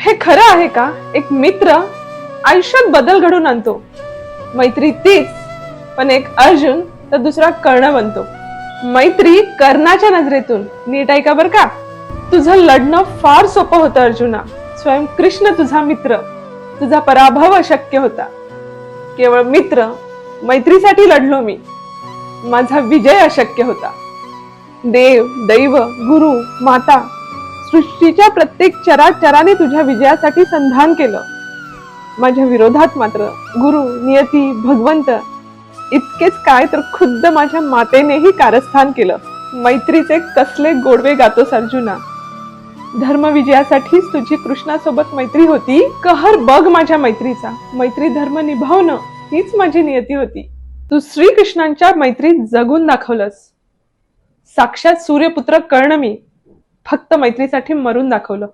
हे खरं आहे का? एक मित्र आयुष्यात बदल घडून आणतो. मैत्री तीच, पण एक अर्जुन तर दुसरा कर्ण बनतो. मैत्री कर्णाच्या नजरेतून. नीट ऐका बर का. तुझं लढणं फार सोपं होतं अर्जुना. स्वयं कृष्ण तुझा मित्र. तुझा पराभव अशक्य होता. केवळ मित्र मैत्रीसाठी लढलो मी. माझा विजय अशक्य होता. देव, दैव, गुरु, माता, सृष्टीच्या प्रत्येक चराचराने तुझ्या विजयासाठी संधान केलं. माझ्या विरोधात मात्र गुरु, नियती, भगवंत इतकेच काय तर खुद्द माझ्या मातेनेही कारस्थान केलं. मैत्रीचे कसले गोडवे गातोस अर्जुना. धर्म विजयासाठीच तुझी कृष्णासोबत मैत्री होती. कहर बघ माझ्या मैत्रीचा. मैत्री धर्म निभावणं हीच माझी नियती होती. तू श्रीकृष्णांच्या मैत्रीत जगून दाखवलंस. साक्षात सूर्यपुत्र कर्ण मी फक्त मैत्रीसाठी मरून दाखवलं.